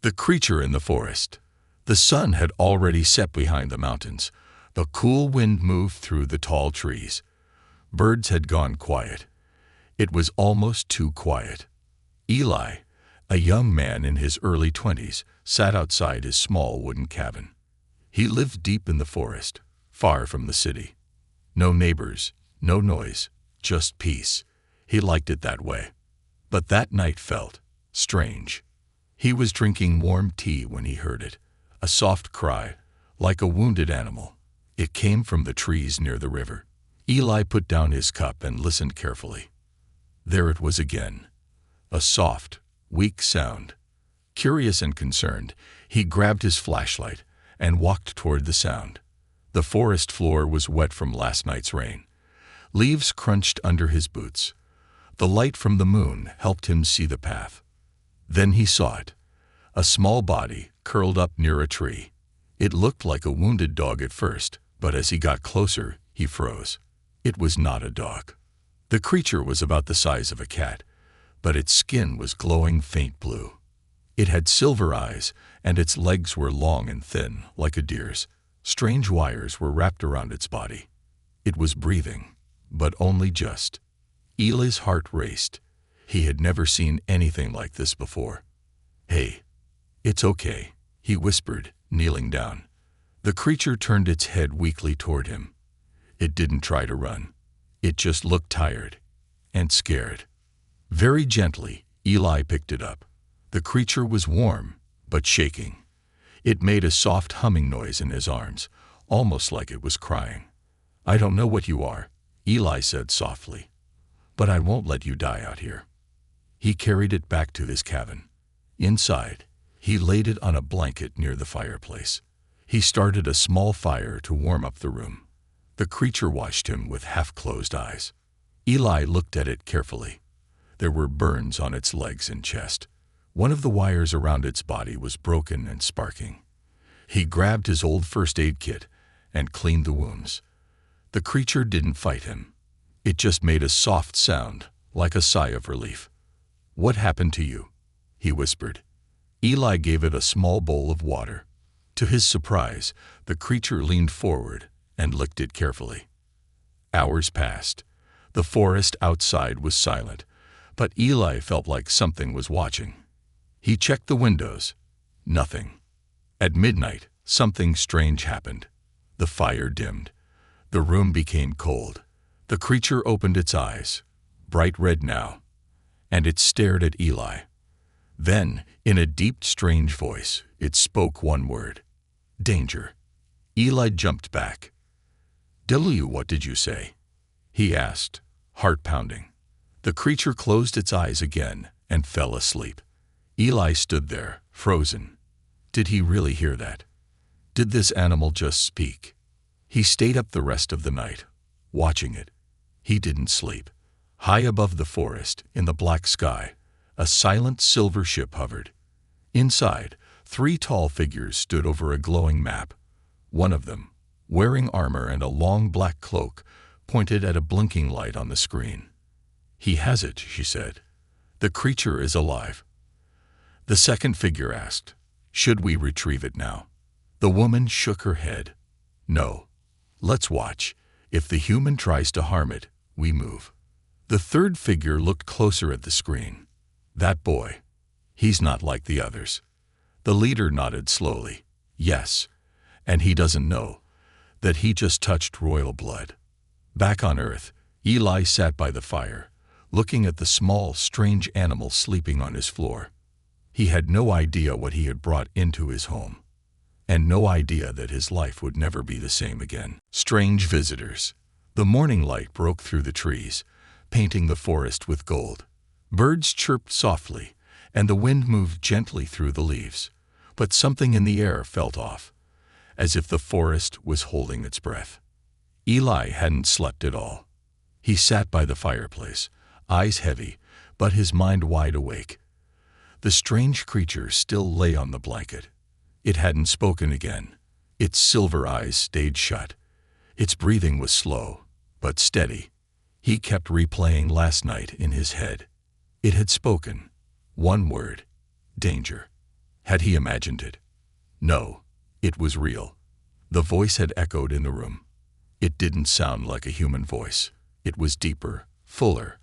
The creature in the forest. The sun had already set behind the mountains. The cool wind moved through the tall trees. Birds had gone quiet. It was almost too quiet. Eli, a young man in his early 20s, sat outside his small wooden cabin. He lived deep in the forest, far from the city. No neighbors, no noise, just peace. He liked it that way. But that night felt strange. He was drinking warm tea when he heard it, a soft cry, like a wounded animal. It came from the trees near the river. Eli put down his cup and listened carefully. There it was again, a soft, weak sound. Curious and concerned, he grabbed his flashlight and walked toward the sound. The forest floor was wet from last night's rain. Leaves crunched under his boots. The light from the moon helped him see the path. Then he saw it, a small body curled up near a tree. It looked like a wounded dog at first, but as he got closer, he froze. It was not a dog. The creature was about the size of a cat, but its skin was glowing faint blue. It had silver eyes, and its legs were long and thin, like a deer's. Strange wires were wrapped around its body. It was breathing, but only just. Eli's heart raced. He had never seen anything like this before. "Hey, it's okay," he whispered, kneeling down. The creature turned its head weakly toward him. It didn't try to run. It just looked tired and scared. Very gently, Eli picked it up. The creature was warm, but shaking. It made a soft humming noise in his arms, almost like it was crying. "I don't know what you are," Eli said softly, "but I won't let you die out here." He carried it back to his cabin. Inside, he laid it on a blanket near the fireplace. He started a small fire to warm up the room. The creature watched him with half-closed eyes. Eli looked at it carefully. There were burns on its legs and chest. One of the wires around its body was broken and sparking. He grabbed his old first aid kit and cleaned the wounds. The creature didn't fight him. It just made a soft sound, like a sigh of relief. "What happened to you?" he whispered. Eli gave it a small bowl of water. To his surprise, the creature leaned forward and licked it carefully. Hours passed. The forest outside was silent, but Eli felt like something was watching. He checked the windows. Nothing. At midnight, something strange happened. The fire dimmed. The room became cold. The creature opened its eyes, bright red now, and it stared at Eli. Then, in a deep, strange voice, it spoke one word: danger. Eli jumped back. What did you say?" he asked, heart pounding. The creature closed its eyes again and fell asleep. Eli stood there, frozen. Did he really hear that? Did this animal just speak? He stayed up the rest of the night, watching it. He didn't sleep. High above the forest, in the black sky, a silent silver ship hovered. Inside, 3 tall figures stood over a glowing map. One of them, wearing armor and a long black cloak, pointed at a blinking light on the screen. "He has it," she said. "The creature is alive." The second figure asked, "Should we retrieve it now?" The woman shook her head. "No. Let's watch. If the human tries to harm it, we move." The third figure looked closer at the screen. "That boy. He's not like the others." The leader nodded slowly. "Yes. And he doesn't know that he just touched royal blood." Back on Earth, Eli sat by the fire, looking at the small, strange animal sleeping on his floor. He had no idea what he had brought into his home, and no idea that his life would never be the same again. Strange visitors. The morning light broke through the trees, painting the forest with gold. Birds chirped softly, and the wind moved gently through the leaves. But something in the air felt off, as if the forest was holding its breath. Eli hadn't slept at all. He sat by the fireplace, eyes heavy, but his mind wide awake. The strange creature still lay on the blanket. It hadn't spoken again. Its silver eyes stayed shut. Its breathing was slow, but steady. He kept replaying last night in his head. It had spoken. One word: danger. Had he imagined it? No, it was real. The voice had echoed in the room. It didn't sound like a human voice. It was deeper, fuller,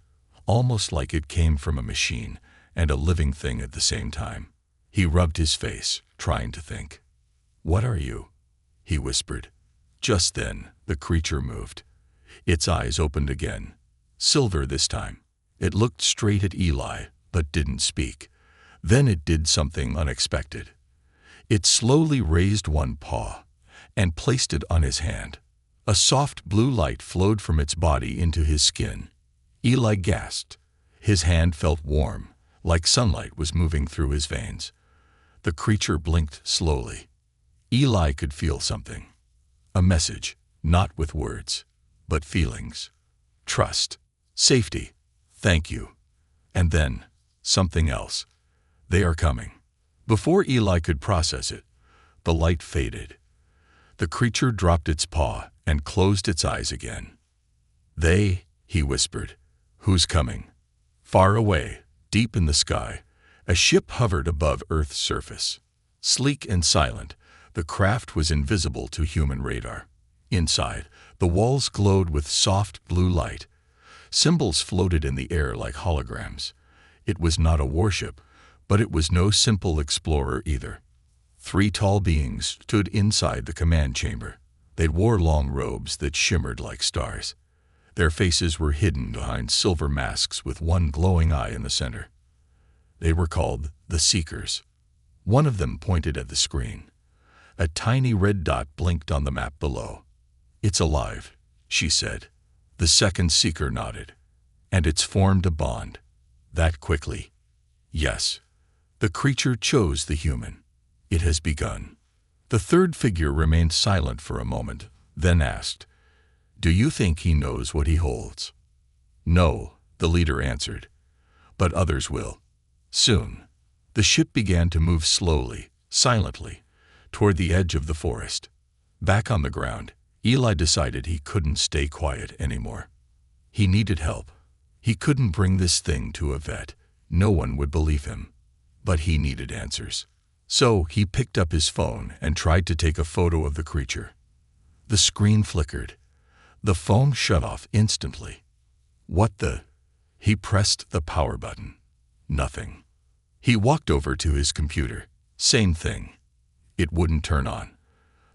almost like it came from a machine and a living thing at the same time. He rubbed his face, trying to think. "What are you?" he whispered. Just then, the creature moved. Its eyes opened again, silver this time. It looked straight at Eli, but didn't speak. Then it did something unexpected. It slowly raised one paw and placed it on his hand. A soft blue light flowed from its body into his skin. Eli gasped. His hand felt warm, like sunlight was moving through his veins. The creature blinked slowly. Eli could feel something. A message, not with words, but feelings. Trust, safety, thank you. And then, something else. They are coming. Before Eli could process it, the light faded. The creature dropped its paw and closed its eyes again. "They," he whispered. "Who's coming?" Far away, deep in the sky, a ship hovered above Earth's surface. Sleek and silent, the craft was invisible to human radar. Inside, the walls glowed with soft blue light. Symbols floated in the air like holograms. It was not a warship, but it was no simple explorer either. 3 tall beings stood inside the command chamber. They wore long robes that shimmered like stars. Their faces were hidden behind silver masks with one glowing eye in the center. They were called the Seekers. One of them pointed at the screen. A tiny red dot blinked on the map below. "It's alive," she said. The second Seeker nodded. "And it's formed a bond." "That quickly?" "Yes." The creature chose the human. "It has begun." The third figure remained silent for a moment, then asked, "Do you think he knows what he holds?" "No," the leader answered, "but others will. Soon." The ship began to move slowly, silently, toward the edge of the forest. Back on the ground, Eli decided he couldn't stay quiet anymore. He needed help. He couldn't bring this thing to a vet. No one would believe him. But he needed answers. So he picked up his phone and tried to take a photo of the creature. The screen flickered. The phone shut off instantly. "What the?" He pressed the power button. Nothing. He walked over to his computer. Same thing. It wouldn't turn on.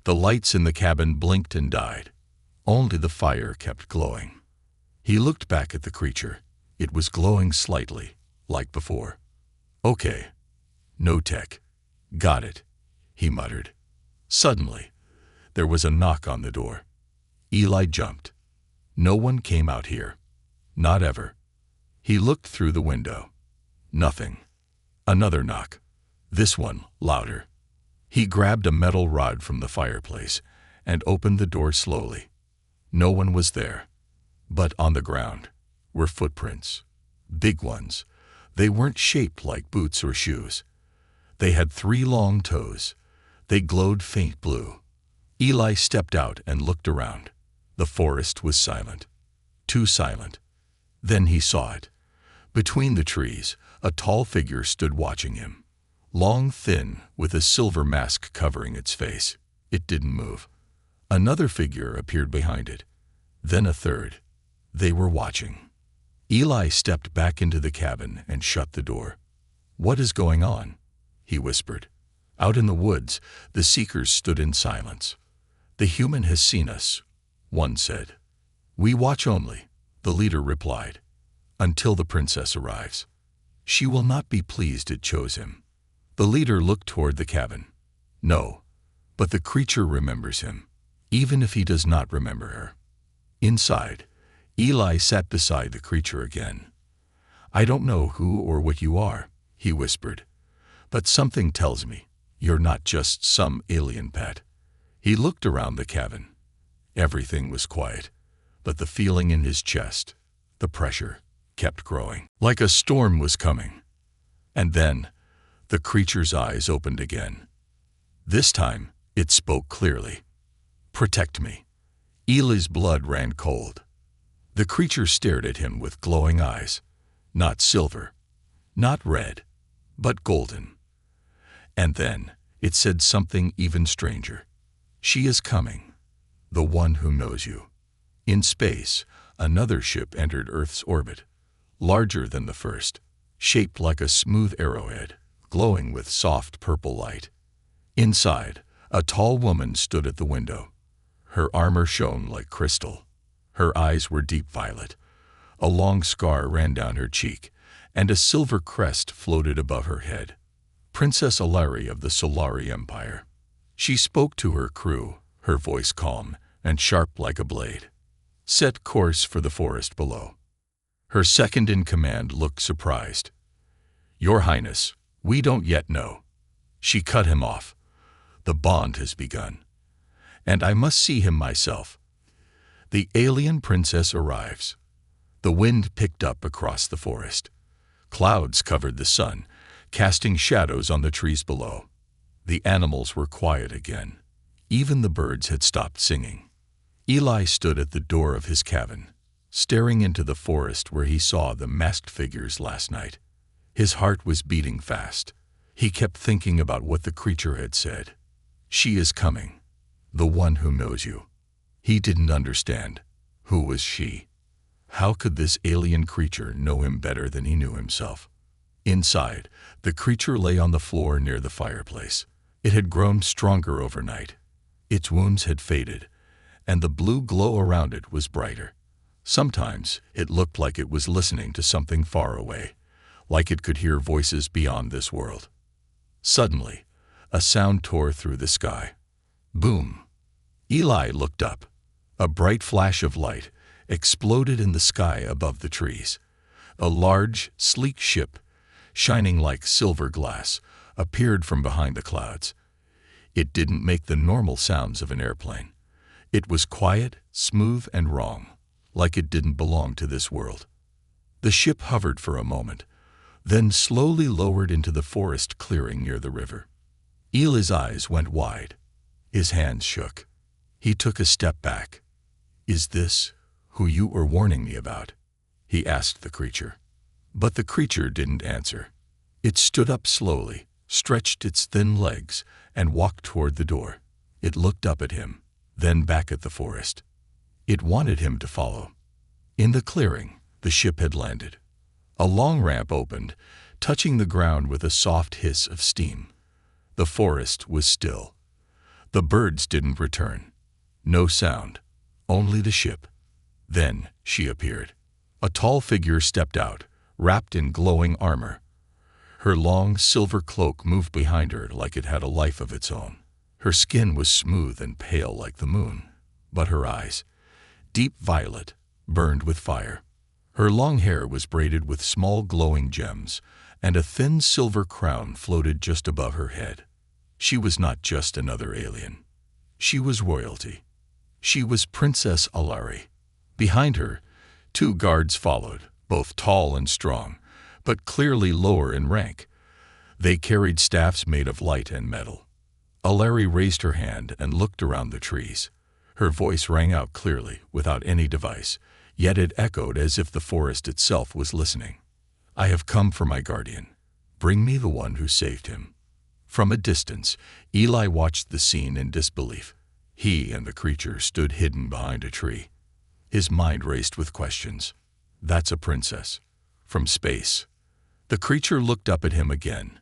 The lights in the cabin blinked and died. Only the fire kept glowing. He looked back at the creature. It was glowing slightly, like before. "Okay. No tech. Got it," he muttered. Suddenly, there was a knock on the door. Eli jumped. No one came out here. Not ever. He looked through the window. Nothing. Another knock. This one louder. He grabbed a metal rod from the fireplace and opened the door slowly. No one was there. But on the ground were footprints. Big ones. They weren't shaped like boots or shoes. They had 3 long toes. They glowed faint blue. Eli stepped out and looked around. The forest was silent. Too silent. Then he saw it. Between the trees, a tall figure stood watching him. Long, thin, with a silver mask covering its face. It didn't move. Another figure appeared behind it. Then a third. They were watching. Eli stepped back into the cabin and shut the door. "What is going on?" he whispered. Out in the woods, the Seekers stood in silence. "The human has seen us," one said. "We watch only," the leader replied, "until the princess arrives. She will not be pleased it chose him." The leader looked toward the cabin. "No, but the creature remembers him, even if he does not remember her." Inside, Eli sat beside the creature again. "I don't know who or what you are," he whispered, "but something tells me you're not just some alien pet." He looked around the cabin. Everything was quiet, but the feeling in his chest, the pressure, kept growing, like a storm was coming. And then, the creature's eyes opened again. This time, it spoke clearly. "Protect me." Eli's blood ran cold. The creature stared at him with glowing eyes. Not silver, not red, but golden. And then it said something even stranger. She is coming, the one who knows you. In space, another ship entered Earth's orbit, larger than the first, shaped like a smooth arrowhead, glowing with soft purple light. Inside, a tall woman stood at the window. Her armor shone like crystal. Her eyes were deep violet. A long scar ran down her cheek, and a silver crest floated above her head. Princess Alari of the Solari Empire. She spoke to her crew, her voice calm and sharp like a blade. Set course for the forest below. Her second-in-command looked surprised. Your Highness, we don't yet know. She cut him off. The bond has begun. And I must see him myself. The alien princess arrives. The wind picked up across the forest. Clouds covered the sun, casting shadows on the trees below. The animals were quiet again. Even the birds had stopped singing. Eli stood at the door of his cabin, staring into the forest where he saw the masked figures last night. His heart was beating fast. He kept thinking about what the creature had said. She is coming, the one who knows you. He didn't understand. Who was she? How could this alien creature know him better than he knew himself? Inside, the creature lay on the floor near the fireplace. It had grown stronger overnight. Its wounds had faded, and the blue glow around it was brighter. Sometimes it looked like it was listening to something far away, like it could hear voices beyond this world. Suddenly, a sound tore through the sky. Boom! Eli looked up. A bright flash of light exploded in the sky above the trees. A large, sleek ship, shining like silver glass, appeared from behind the clouds. It didn't make the normal sounds of an airplane. It was quiet, smooth, and wrong, like it didn't belong to this world. The ship hovered for a moment, then slowly lowered into the forest clearing near the river. Eli's eyes went wide. His hands shook. He took a step back. Is this who you were warning me about? He asked the creature. But the creature didn't answer. It stood up slowly, stretched its thin legs, and walked toward the door. It looked up at him, then back at the forest. It wanted him to follow. In the clearing, the ship had landed. A long ramp opened, touching the ground with a soft hiss of steam. The forest was still. The birds didn't return. No sound, only the ship. Then she appeared. A tall figure stepped out, wrapped in glowing armor. Her long silver cloak moved behind her like it had a life of its own. Her skin was smooth and pale like the moon, but her eyes, deep violet, burned with fire. Her long hair was braided with small glowing gems, and a thin silver crown floated just above her head. She was not just another alien. She was royalty. She was Princess Alari. Behind her, 2 guards followed, both tall and strong, but clearly lower in rank. They carried staffs made of light and metal. Alari raised her hand and looked around the trees. Her voice rang out clearly, without any device, yet it echoed as if the forest itself was listening. I have come for my guardian. Bring me the one who saved him. From a distance, Eli watched the scene in disbelief. He and the creature stood hidden behind a tree. His mind raced with questions. That's a princess. From space. The creature looked up at him again.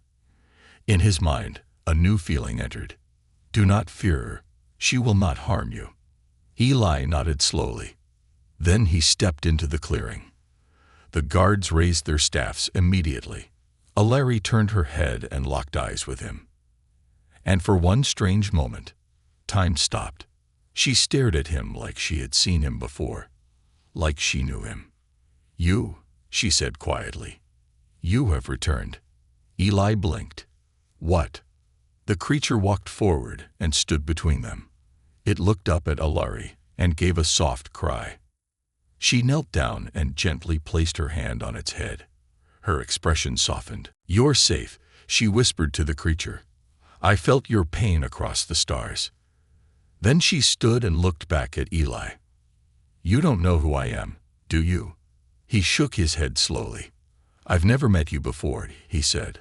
In his mind, a new feeling entered. Do not fear her. She will not harm you. Eli nodded slowly. Then he stepped into the clearing. The guards raised their staffs immediately. Alari turned her head and locked eyes with him. And for one strange moment, time stopped. She stared at him like she had seen him before, like she knew him. You, she said quietly. You have returned. Eli blinked. What? The creature walked forward and stood between them. It looked up at Alari and gave a soft cry. She knelt down and gently placed her hand on its head. Her expression softened. You're safe, she whispered to the creature. I felt your pain across the stars. Then she stood and looked back at Eli. You don't know who I am, do you? He shook his head slowly. I've never met you before, he said,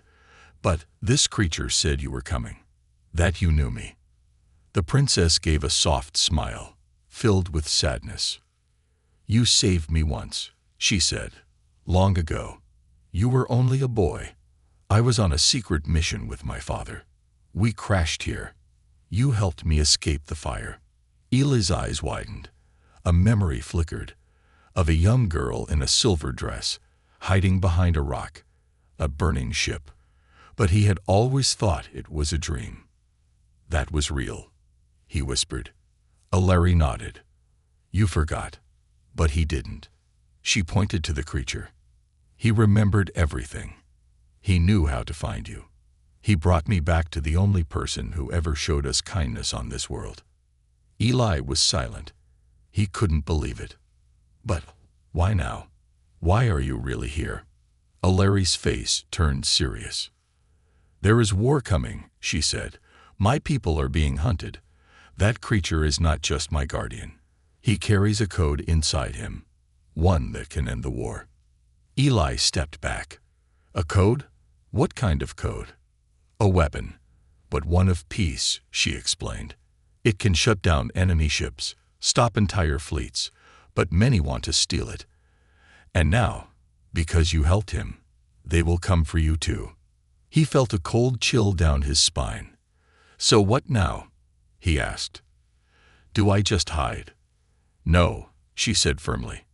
But this creature said you were coming, that you knew me. The princess gave a soft smile, filled with sadness. You saved me once, she said, long ago. You were only a boy. I was on a secret mission with my father. We crashed here. You helped me escape the fire. Eli's eyes widened. A memory flickered, of a young girl in a silver dress, hiding behind a rock, a burning ship. But he had always thought it was a dream. That was real, he whispered. Larry nodded. You forgot. But he didn't. She pointed to the creature. He remembered everything. He knew how to find you. He brought me back to the only person who ever showed us kindness on this world. Eli was silent. He couldn't believe it. But why now? Why are you really here? Larry's face turned serious. There is war coming, she said. My people are being hunted. That creature is not just my guardian. He carries a code inside him, one that can end the war. Eli stepped back. A code? What kind of code? A weapon, but one of peace, she explained. It can shut down enemy ships, stop entire fleets, but many want to steal it. And now, because you helped him, they will come for you too. He felt a cold chill down his spine. So what now? He asked. Do I just hide? No, she said firmly.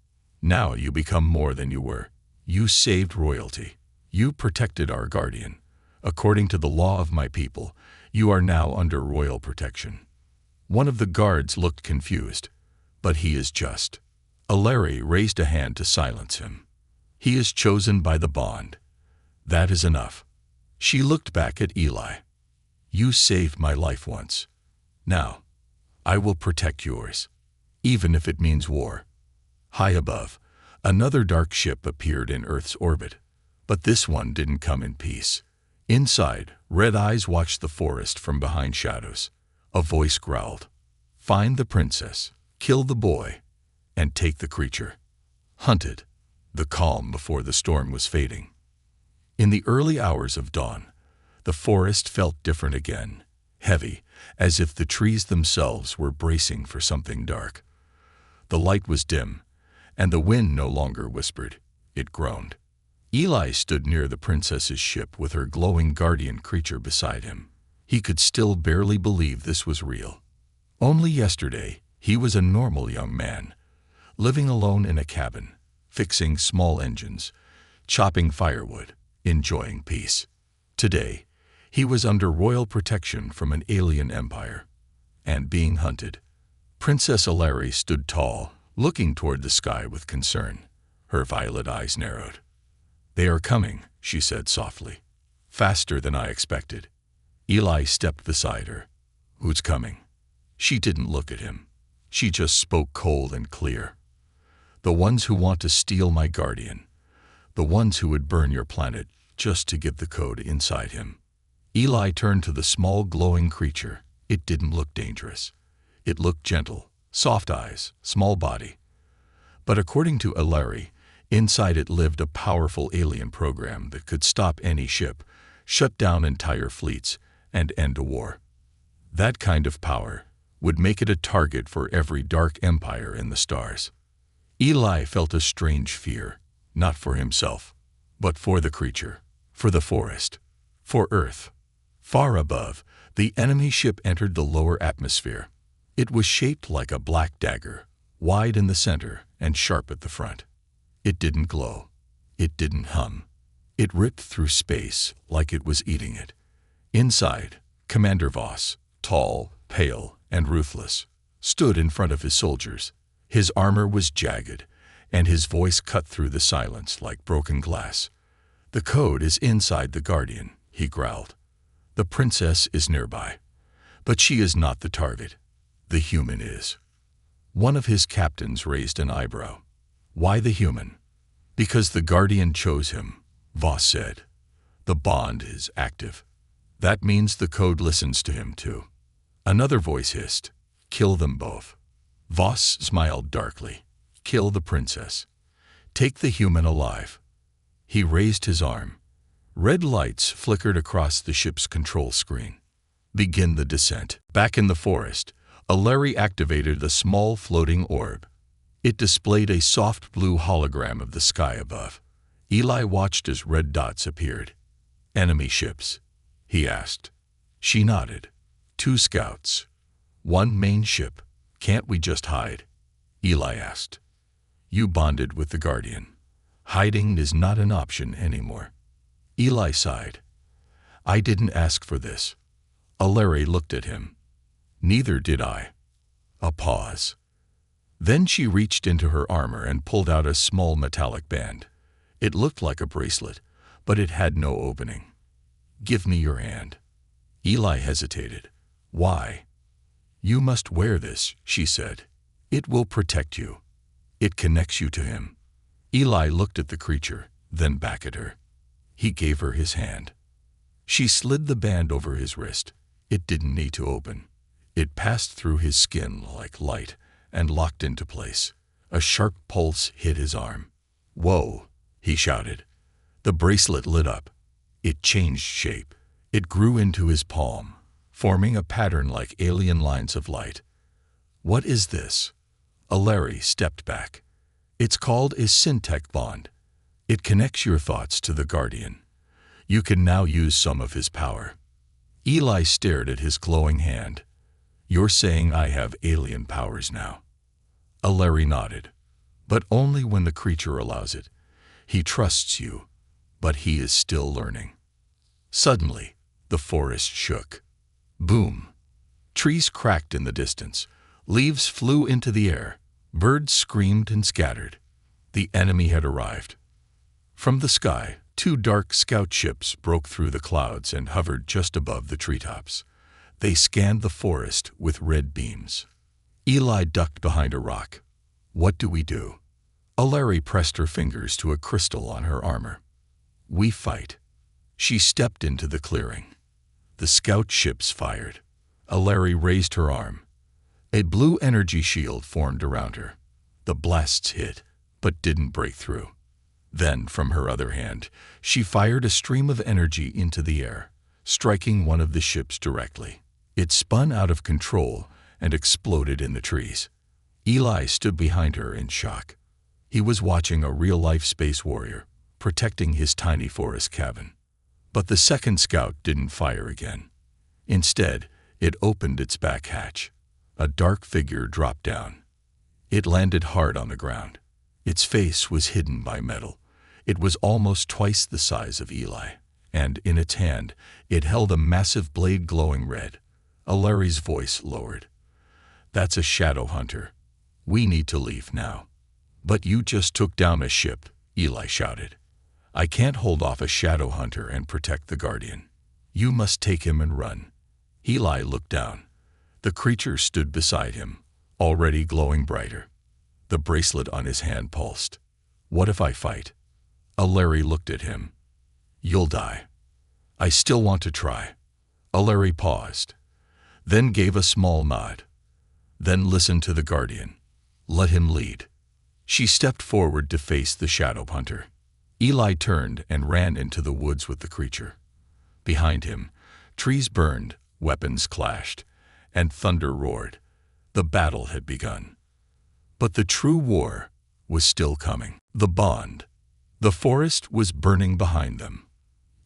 Now you become more than you were. You saved royalty. You protected our guardian. According to the law of my people, you are now under royal protection. One of the guards looked confused. But he is just. Larry raised a hand to silence him. He is chosen by the bond. That is enough. She looked back at Eli. You saved my life once. Now, I will protect yours, even if it means war. High above, another dark ship appeared in Earth's orbit, but this one didn't come in peace. Inside, red eyes watched the forest from behind shadows. A voice growled, find the princess, kill the boy, and take the creature. Hunt it. The calm before the storm was fading. In the early hours of dawn, the forest felt different again, heavy, as if the trees themselves were bracing for something dark. The light was dim, and the wind no longer whispered, it groaned. Eli stood near the princess's ship with her glowing guardian creature beside him. He could still barely believe this was real. Only yesterday, he was a normal young man, living alone in a cabin, fixing small engines, chopping firewood, enjoying peace. Today, he was under royal protection from an alien empire, and being hunted. Princess Alari stood tall, looking toward the sky with concern. Her violet eyes narrowed. They are coming, she said softly. Faster than I expected. Eli stepped beside her. Who's coming? She didn't look at him. She just spoke cold and clear. The ones who want to steal my guardian. The ones who would burn your planet just to give the code inside him. Eli turned to the small glowing creature. It didn't look dangerous. It looked gentle, soft eyes, small body. But according to Alari, inside it lived a powerful alien program that could stop any ship, shut down entire fleets, and end a war. That kind of power would make it a target for every dark empire in the stars. Eli felt a strange fear, not for himself, but for the creature, for the forest, for Earth. Far above, the enemy ship entered the lower atmosphere. It was shaped like a black dagger, wide in the center and sharp at the front. It didn't glow. It didn't hum. It ripped through space like it was eating it. Inside, Commander Voss, tall, pale, and ruthless, stood in front of his soldiers. His armor was jagged, and his voice cut through the silence like broken glass. The code is inside the Guardian, he growled. The princess is nearby, but she is not the target. The human is. One of his captains raised an eyebrow. Why the human? Because the Guardian chose him, Voss said. The bond is active. That means the code listens to him too. Another voice hissed, kill them both. Voss smiled darkly. Kill the princess. Take the human alive. He raised his arm. Red lights flickered across the ship's control screen. Begin the descent. Back in the forest, Aleri activated a small floating orb. It displayed a soft blue hologram of the sky above. Eli watched as red dots appeared. "Enemy ships?" he asked. She nodded. "2 scouts. 1 main ship. Can't we just hide?" Eli asked. "You bonded with the Guardian. Hiding is not an option anymore." Eli sighed. "I didn't ask for this." Aleri looked at him. "Neither did I." A pause. Then she reached into her armor and pulled out a small metallic band. It looked like a bracelet, but it had no opening. "Give me your hand." Eli hesitated. "Why?" "You must wear this," she said. "It will protect you. It connects you to him." Eli looked at the creature, then back at her. He gave her his hand. She slid the band over his wrist. It didn't need to open. It passed through his skin like light and locked into place. A sharp pulse hit his arm. "Whoa!" he shouted. The bracelet lit up. It changed shape. It grew into his palm, forming a pattern like alien lines of light. "What is this?" Aleri stepped back. "It's called a syntech bond. It connects your thoughts to the Guardian. You can now use some of his power." Eli stared at his glowing hand. "You're saying I have alien powers now?" Aleri nodded. "But only when the creature allows it. He trusts you, but he is still learning." Suddenly, the forest shook. Boom! Trees cracked in the distance. Leaves flew into the air. Birds screamed and scattered. The enemy had arrived. From the sky, 2 dark scout ships broke through the clouds and hovered just above the treetops. They scanned the forest with red beams. Eli ducked behind a rock. "What do we do?" Aleri pressed her fingers to a crystal on her armor. "We fight." She stepped into the clearing. The scout ships fired. Aleri raised her arm. A blue energy shield formed around her. The blasts hit, but didn't break through. Then, from her other hand, she fired a stream of energy into the air, striking one of the ships directly. It spun out of control and exploded in the trees. Eli stood behind her in shock. He was watching a real-life space warrior, protecting his tiny forest cabin. But the second scout didn't fire again. Instead, it opened its back hatch. A dark figure dropped down. It landed hard on the ground. Its face was hidden by metal. It was almost twice the size of Eli, and in its hand, it held a massive blade glowing red. Aleri's voice lowered. "That's a shadow hunter. We need to leave now." "But you just took down a ship," Eli shouted. "I can't hold off a shadow hunter and protect the Guardian. You must take him and run." Eli looked down. The creature stood beside him, already glowing brighter. The bracelet on his hand pulsed. "What if I fight?" Aleri looked at him. "You'll die." "I still want to try." Aleri paused, then gave a small nod. "Then listen to the Guardian. Let him lead." She stepped forward to face the shadow hunter. Eli turned and ran into the woods with the creature. Behind him, trees burned, weapons clashed, and thunder roared. The battle had begun. But the true war was still coming. The bond. The forest was burning behind them.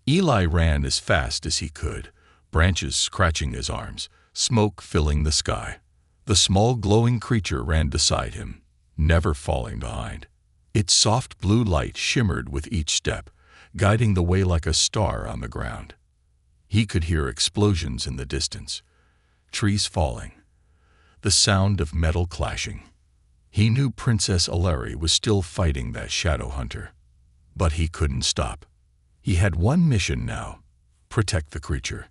Eli ran as fast as he could, branches scratching his arms, smoke filling the sky. The small glowing creature ran beside him, never falling behind. Its soft blue light shimmered with each step, guiding the way like a star on the ground. He could hear explosions in the distance, trees falling, the sound of metal clashing. He knew Princess Aleri was still fighting that shadow hunter. But he couldn't stop. He had one mission now: protect the creature.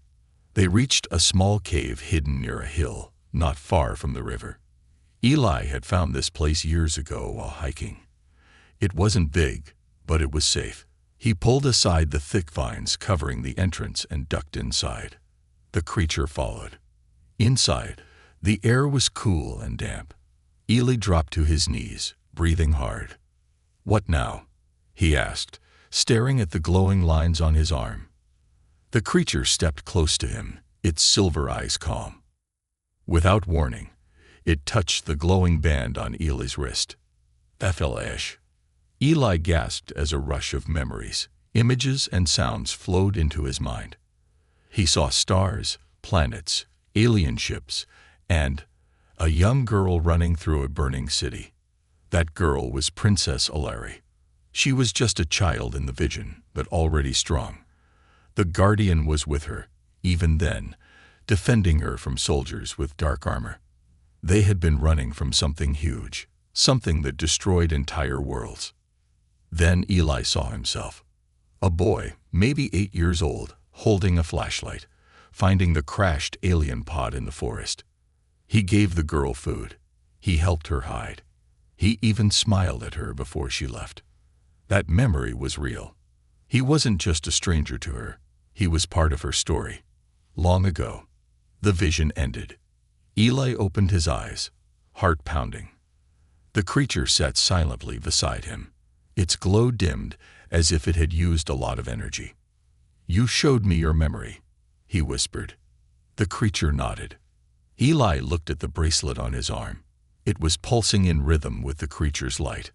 They reached a small cave hidden near a hill, not far from the river. Eli had found this place years ago while hiking. It wasn't big, but it was safe. He pulled aside the thick vines covering the entrance and ducked inside. The creature followed. Inside, the air was cool and damp. Eli dropped to his knees, breathing hard. "What now?" he asked, staring at the glowing lines on his arm. The creature stepped close to him, its silver eyes calm. Without warning, it touched the glowing band on Eli's wrist. FLH. Eli gasped as a rush of memories, images and sounds flowed into his mind. He saw stars, planets, alien ships, and a young girl running through a burning city. That girl was Princess Alari. She was just a child in the vision, but already strong. The Guardian was with her, even then, defending her from soldiers with dark armor. They had been running from something huge, something that destroyed entire worlds. Then Eli saw himself. A boy, maybe 8 years old, holding a flashlight, finding the crashed alien pod in the forest. He gave the girl food. He helped her hide. He even smiled at her before she left. That memory was real. He wasn't just a stranger to her. He was part of her story. Long ago, the vision ended. Eli opened his eyes, heart pounding. The creature sat silently beside him. Its glow dimmed as if it had used a lot of energy. "You showed me your memory," he whispered. The creature nodded. Eli looked at the bracelet on his arm. It was pulsing in rhythm with the creature's light.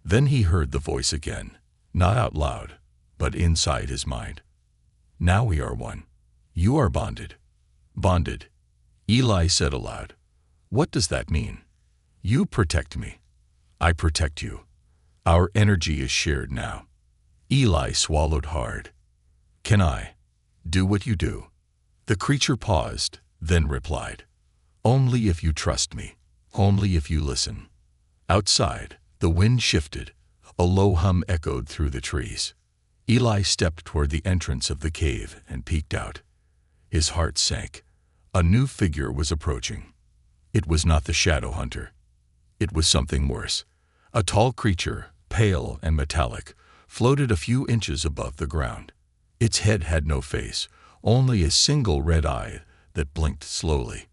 Then he heard the voice again, not out loud, but inside his mind. "Now we are one. You are bonded." "Bonded," Eli said aloud. "What does that mean?" "You protect me. I protect you. Our energy is shared now." Eli swallowed hard. "Can I do what you do?" The creature paused, then replied, "Only if you trust me. Only if you listen." Outside, the wind shifted. A low hum echoed through the trees. Eli stepped toward the entrance of the cave and peeked out. His heart sank. A new figure was approaching. It was not the shadow hunter. It was something worse. A tall creature, pale and metallic, floated a few inches above the ground. Its head had no face, only a single red eye that blinked slowly.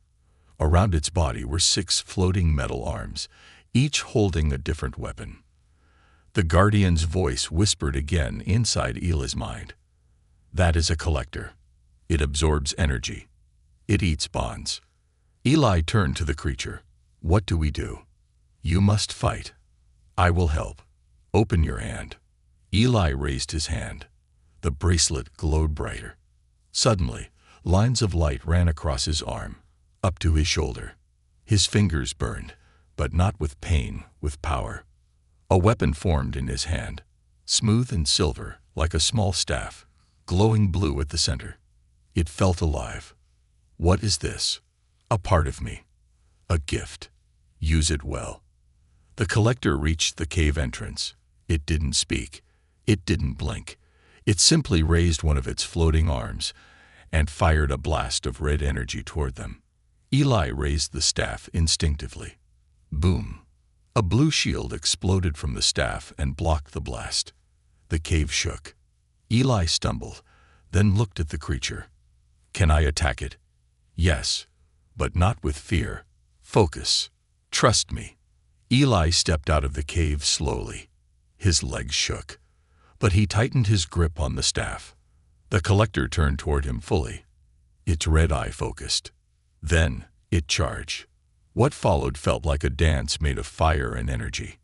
Around its body were 6 floating metal arms, each holding a different weapon. The Guardian's voice whispered again inside Eli's mind. "That is a collector. It absorbs energy. It eats bonds." Eli turned to the creature. "What do we do?" "You must fight. I will help. Open your hand." Eli raised his hand. The bracelet glowed brighter. Suddenly, lines of light ran across his arm, up to his shoulder. His fingers burned, but not with pain, with power. A weapon formed in his hand, smooth and silver, like a small staff, glowing blue at the center. It felt alive. "What is this?" "A part of me. A gift. Use it well." The collector reached the cave entrance. It didn't speak. It didn't blink. It simply raised one of its floating arms and fired a blast of red energy toward them. Eli raised the staff instinctively. Boom! A blue shield exploded from the staff and blocked the blast. The cave shook. Eli stumbled, then looked at the creature. "Can I attack it?" "Yes, but not with fear. Focus. Trust me." Eli stepped out of the cave slowly. His legs shook, but he tightened his grip on the staff. The collector turned toward him fully. Its red eye focused. Then it charged. What followed felt like a dance made of fire and energy.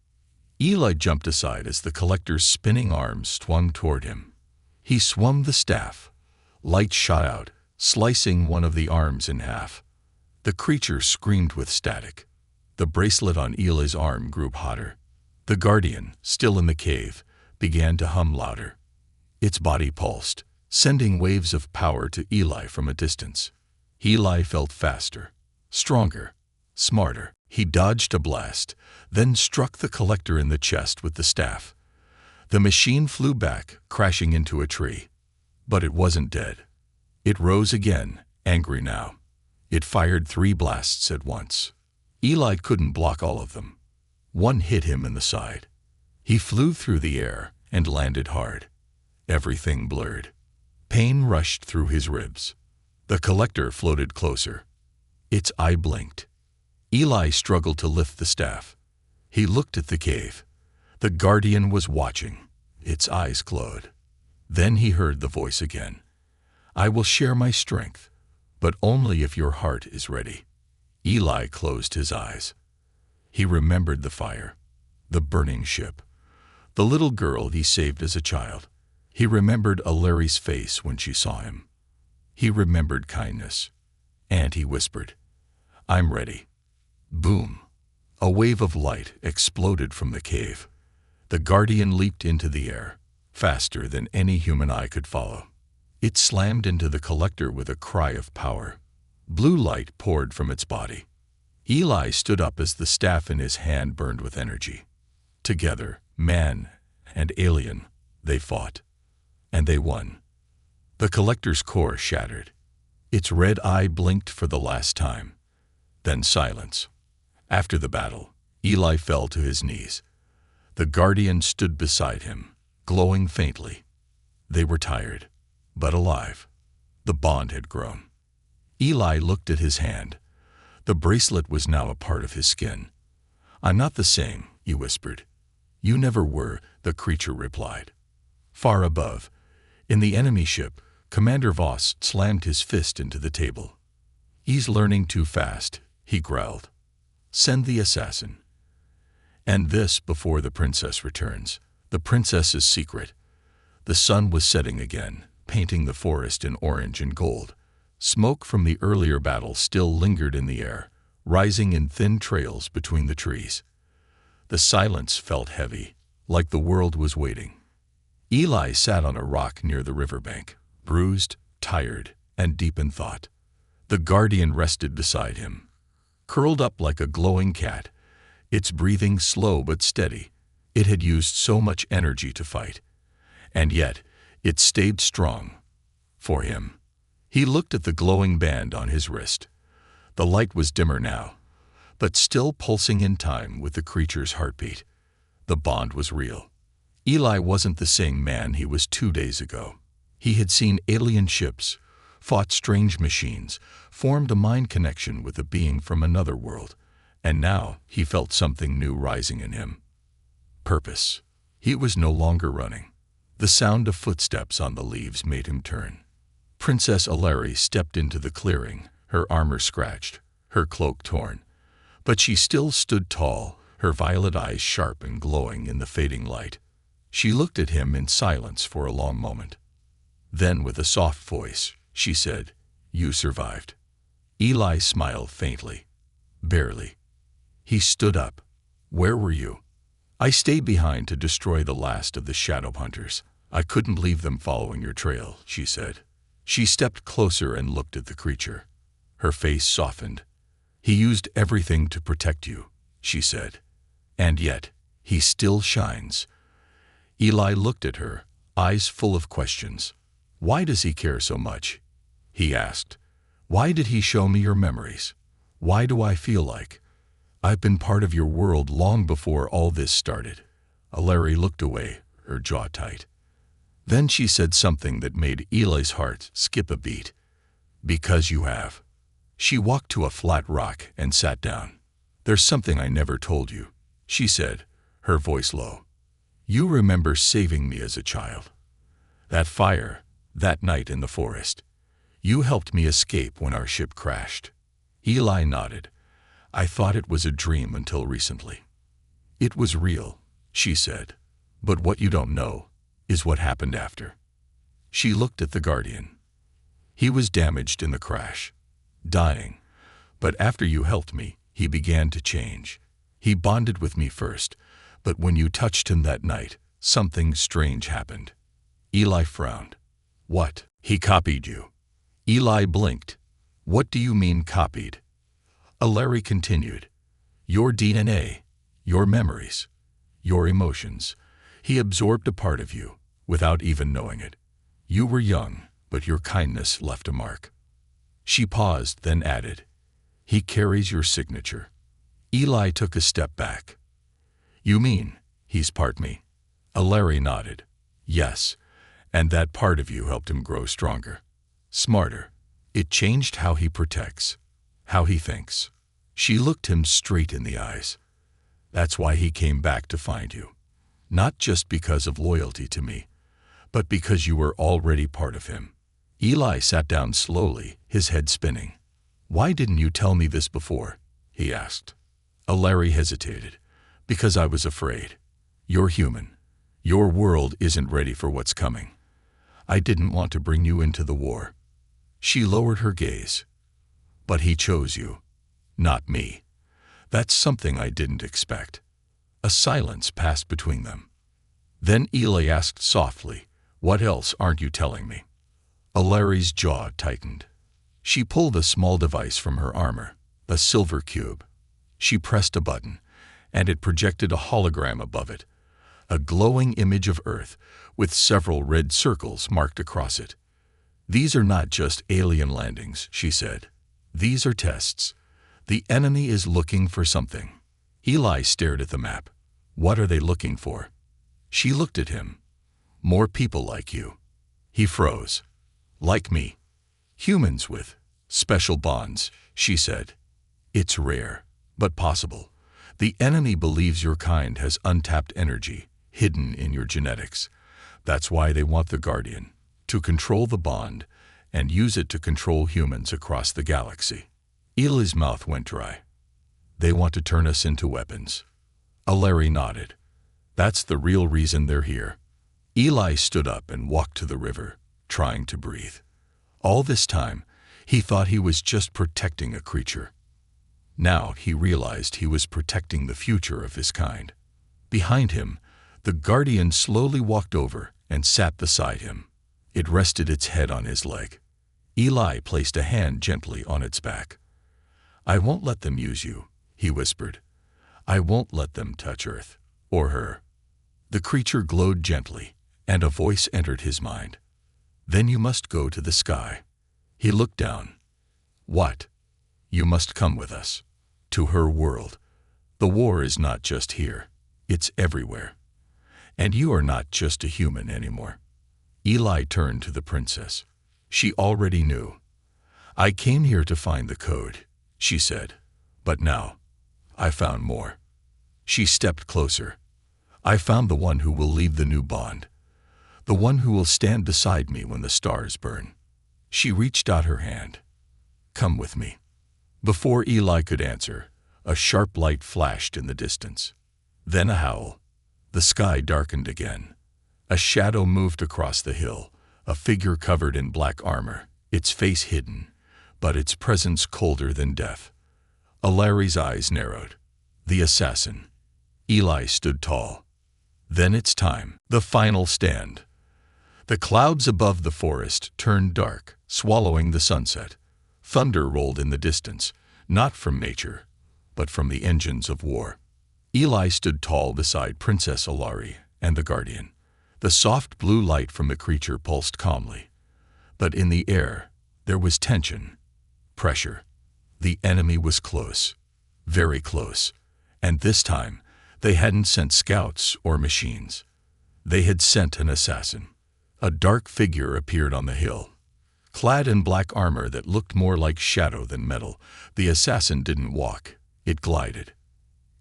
Eli jumped aside as the collector's spinning arms swung toward him. He swung the staff. Light shot out, slicing one of the arms in half. The creature screamed with static. The bracelet on Eli's arm grew hotter. The Guardian, still in the cave, began to hum louder. Its body pulsed, sending waves of power to Eli from a distance. Eli felt faster, stronger, smarter. He dodged a blast, then struck the collector in the chest with the staff. The machine flew back, crashing into a tree. But it wasn't dead. It rose again, angry now. It fired 3 blasts at once. Eli couldn't block all of them. One hit him in the side. He flew through the air and landed hard. Everything blurred. Pain rushed through his ribs. The collector floated closer. Its eye blinked. Eli struggled to lift the staff. He looked at the cave. The Guardian was watching. Its eyes glowed. Then he heard the voice again. I will share my strength, but only if your heart is ready. Eli closed his eyes. He remembered the fire, the burning ship, the little girl he saved as a child. He remembered Alari's face when she saw him. He remembered kindness. And he whispered, I'm ready. Boom! A wave of light exploded from the cave. The guardian leaped into the air, faster than any human eye could follow. It slammed into the collector with a cry of power. Blue light poured from its body. Eli stood up as the staff in his hand burned with energy. Together, man and alien, they fought. And they won. The collector's core shattered. Its red eye blinked for the last time. Then silence. After the battle, Eli fell to his knees. The guardian stood beside him, glowing faintly. They were tired, but alive. The bond had grown. Eli looked at his hand. The bracelet was now a part of his skin. I'm not the same, he whispered. You never were, the creature replied. Far above, in the enemy ship, Commander Voss slammed his fist into the table. He's learning too fast, he growled. Send the assassin. And this before the princess returns. The princess's secret. The sun was setting again, painting the forest in orange and gold. Smoke from the earlier battle still lingered in the air, rising in thin trails between the trees. The silence felt heavy, like the world was waiting. Eli sat on a rock near the riverbank, bruised, tired, and deep in thought. The guardian rested beside him, curled up like a glowing cat, its breathing slow but steady. It had used so much energy to fight, and yet it stayed strong. For him. He looked at the glowing band on his wrist. The light was dimmer now, but still pulsing in time with the creature's heartbeat. The bond was real. Eli wasn't the same man he was 2 days ago. He had seen alien ships, fought strange machines, formed a mind connection with a being from another world, and now he felt something new rising in him. Purpose. He was no longer running. The sound of footsteps on the leaves made him turn. Princess Alari stepped into the clearing, her armor scratched, her cloak torn. But she still stood tall, her violet eyes sharp and glowing in the fading light. She looked at him in silence for a long moment. Then, with a soft voice, she said, You survived. Eli smiled faintly. Barely. He stood up. Where were you? I stayed behind to destroy the last of the shadow hunters. I couldn't leave them following your trail, she said. She stepped closer and looked at the creature. Her face softened. He used everything to protect you, she said. And yet, he still shines. Eli looked at her, eyes full of questions. Why does he care so much? He asked. Why did he show me your memories? Why do I feel like I've been part of your world long before all this started? Alari looked away, her jaw tight. Then she said something that made Eli's heart skip a beat. Because you have. She walked to a flat rock and sat down. There's something I never told you, she said, her voice low. You remember saving me as a child. That fire, that night in the forest. You helped me escape when our ship crashed. Eli nodded. I thought it was a dream until recently. It was real, she said. But what you don't know is what happened after. She looked at the guardian. He was damaged in the crash, dying. But after you helped me, he began to change. He bonded with me first, but when you touched him that night, something strange happened. Eli frowned. What? He copied you. Eli blinked. What do you mean copied? Alari continued. Your DNA, your memories, your emotions. He absorbed a part of you, without even knowing it. You were young, but your kindness left a mark. She paused, then added, He carries your signature. Eli took a step back. You mean, he's part me? Alari nodded. Yes, and that part of you helped him grow stronger, smarter. It changed how he protects, how he thinks. She looked him straight in the eyes. That's why he came back to find you. not just because of loyalty to me, but because you were already part of him." Eli sat down slowly, his head spinning. "Why didn't you tell me this before?" he asked. Larry hesitated. "Because I was afraid. You're human. Your world isn't ready for what's coming. I didn't want to bring you into the war." She lowered her gaze. "But he chose you, not me. That's something I didn't expect." A silence passed between them. Then Eli asked softly, "What else aren't you telling me?" Larry's jaw tightened. She pulled a small device from her armor, a silver cube. She pressed a button, and it projected a hologram above it, a glowing image of Earth with several red circles marked across it. "These are not just alien landings," she said. "These are tests. The enemy is looking for something." Eli stared at the map. "What are they looking for?" She looked at him. "More people like you." He froze. "Like me. Humans with special bonds," she said. "It's rare, but possible. The enemy believes your kind has untapped energy, hidden in your genetics. That's why they want the Guardian, to control the bond and use it to control humans across the galaxy." Eli's mouth went dry. "They want to turn us into weapons." Larry nodded. "That's the real reason they're here." Eli stood up and walked to the river, trying to breathe. All this time, he thought he was just protecting a creature. Now he realized he was protecting the future of his kind. Behind him, the Guardian slowly walked over and sat beside him. It rested its head on his leg. Eli placed a hand gently on its back. "I won't let them use you," he whispered. "I won't let them touch Earth, or her." The creature glowed gently, and a voice entered his mind. "Then you must go to the sky." He looked down. "What?" "You must come with us. To her world. The war is not just here. It's everywhere. And you are not just a human anymore." Eli turned to the princess. She already knew. "I came here to find the code," she said. "But now, I found more." She stepped closer. "I found the one who will lead the new bond. The one who will stand beside me when the stars burn." She reached out her hand. "Come with me." Before Eli could answer, a sharp light flashed in the distance. Then a howl. The sky darkened again. A shadow moved across the hill, a figure covered in black armor, its face hidden, but its presence colder than death. Larry's eyes narrowed. The assassin. Eli stood tall. Then it's time. The final stand. The clouds above the forest turned dark, swallowing the sunset. Thunder rolled in the distance, not from nature, but from the engines of war. Eli stood tall beside Princess Alari and the Guardian. The soft blue light from the creature pulsed calmly. But in the air, there was tension, pressure. The enemy was close, very close, and this time, they hadn't sent scouts or machines. They had sent an assassin. A dark figure appeared on the hill. Clad in black armor that looked more like shadow than metal, the assassin didn't walk, it glided.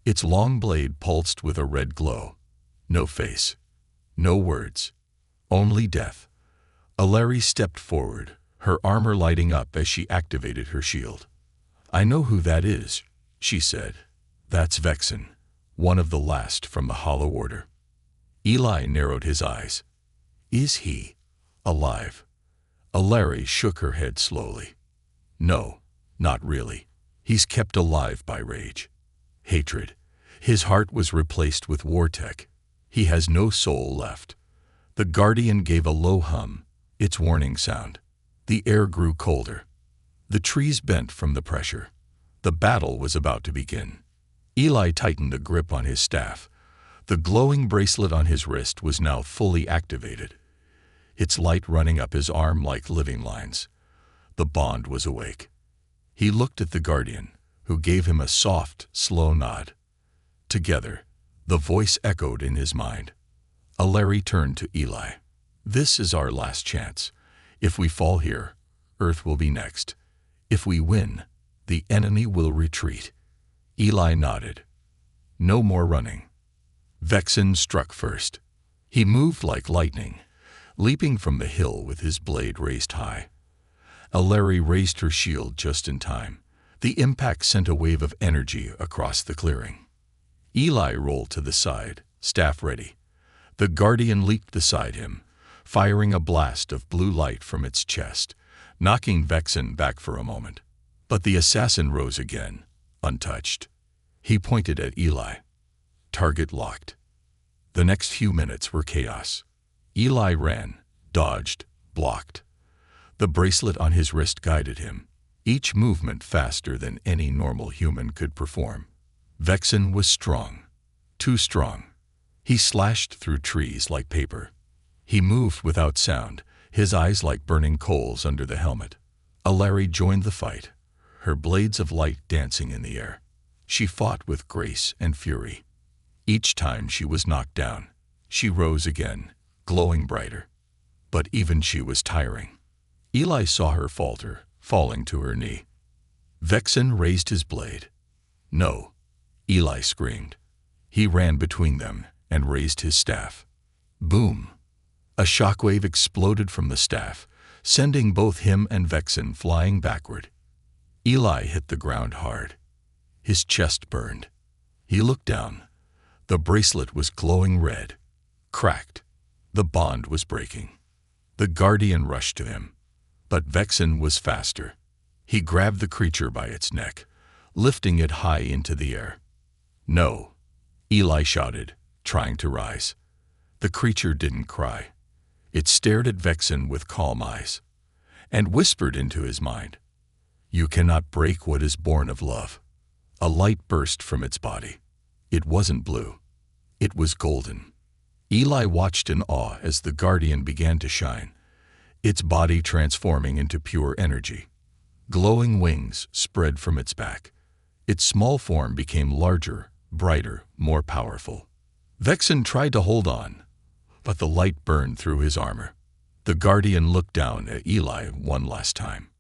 Its long blade pulsed with a red glow. No face. No words. Only death. Alari stepped forward, her armor lighting up as she activated her shield. "I know who that is," she said. "That's Vexen, one of the last from the Hollow Order." Eli narrowed his eyes. "Is he alive?" Alari shook her head slowly. "No, not really. He's kept alive by rage. Hatred. His heart was replaced with war tech. He has no soul left." The Guardian gave a low hum, its warning sound. The air grew colder. The trees bent from the pressure. The battle was about to begin. Eli tightened the grip on his staff. The glowing bracelet on his wrist was now fully activated, its light running up his arm like living lines. The bond was awake. He looked at the Guardian, who gave him a soft, slow nod. Together, the voice echoed in his mind. Alari turned to Eli. "This is our last chance. If we fall here, Earth will be next. If we win, the enemy will retreat." Eli nodded. "No more running. Vexen struck first. He moved like lightning, leaping from the hill with his blade raised high. Alari raised her shield just in time. The impact sent a wave of energy across the clearing. Eli rolled to the side, staff ready. The guardian leaped beside him, firing a blast of blue light from its chest, knocking Vexen back for a moment. But the assassin rose again, untouched. He pointed at Eli. Target locked. The next few minutes were chaos. Eli ran, dodged, blocked. The bracelet on his wrist guided him, each movement faster than any normal human could perform. Vexen was strong, too strong. He slashed through trees like paper. He moved without sound, his eyes like burning coals under the helmet. Alari joined the fight, her blades of light dancing in the air. She fought with grace and fury. Each time she was knocked down, she rose again, glowing brighter. But even she was tiring. Eli saw her falter, falling to her knee. Vexen raised his blade. No, Eli screamed. He ran between them and raised his staff. Boom! A shockwave exploded from the staff, sending both him and Vexen flying backward. Eli hit the ground hard. His chest burned. He looked down. The bracelet was glowing red, cracked. The bond was breaking. The guardian rushed to him. But Vexen was faster. He grabbed the creature by its neck, lifting it high into the air. No, Eli shouted, trying to rise. The creature didn't cry. It stared at Vexen with calm eyes, and whispered into his mind, "You cannot break what is born of love." A light burst from its body. It wasn't blue. It was golden. Eli watched in awe as the guardian began to shine, its body transforming into pure energy. Glowing wings spread from its back. Its small form became larger, brighter, more powerful. Vexen tried to hold on, but the light burned through his armor. The guardian looked down at Eli one last time.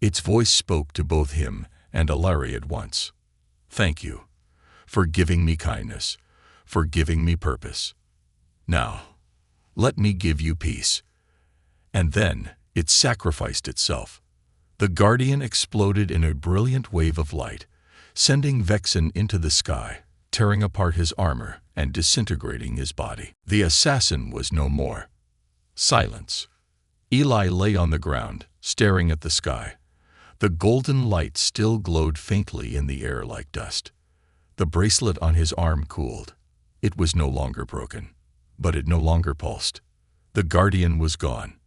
Its voice spoke to both him and Alari at once. "Thank you, for giving me kindness, for giving me purpose. Now, let me give you peace." And then it sacrificed itself. The guardian exploded in a brilliant wave of light, sending Vexen into the sky, tearing apart his armor and disintegrating his body. The assassin was no more. Silence. Eli lay on the ground, staring at the sky. The golden light still glowed faintly in the air like dust. The bracelet on his arm cooled. It was no longer broken, but it no longer pulsed. The guardian was gone.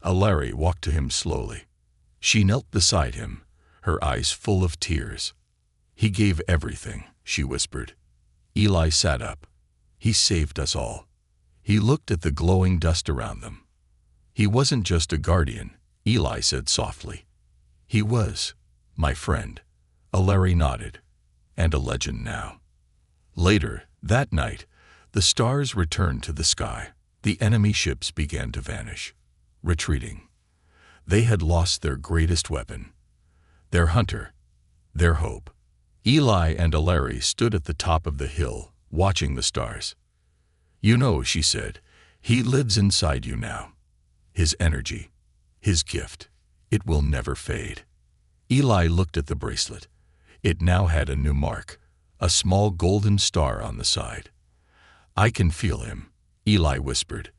Alari walked to him slowly. She knelt beside him, her eyes full of tears. "He gave everything," she whispered. Eli sat up. "He saved us all." He looked at the glowing dust around them. "He wasn't just a guardian," Eli said softly. "He was my friend." Alari nodded. "And a legend now." Later, that night, the stars returned to the sky. The enemy ships began to vanish, retreating. They had lost their greatest weapon, their hunter, their hope. Eli and Alari stood at the top of the hill, watching the stars. "You know," she said, "he lives inside you now. His energy, his gift, it will never fade." Eli looked at the bracelet. It now had a new mark, a small golden star on the side. "I can feel him," Eli whispered,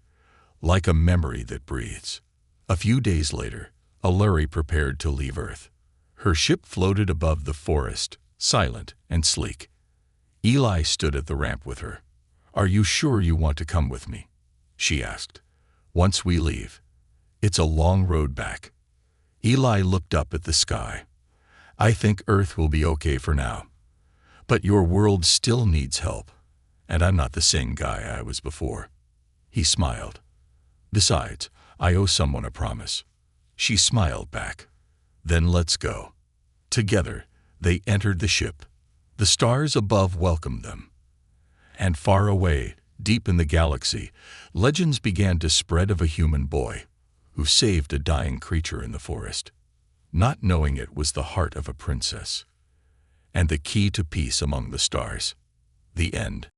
"like a memory that breathes." A few days later, Alari prepared to leave Earth. Her ship floated above the forest, silent and sleek. Eli stood at the ramp with her. "Are you sure you want to come with me?" she asked. "Once we leave, it's a long road back." Eli looked up at the sky. "I think Earth will be okay for now. But your world still needs help, and I'm not the same guy I was before." He smiled. "Besides, I owe someone a promise." She smiled back. "Then let's go." Together, they entered the ship. The stars above welcomed them. And far away, deep in the galaxy, legends began to spread of a human boy who saved a dying creature in the forest. Not knowing it was the heart of a princess, and the key to peace among the stars. The end.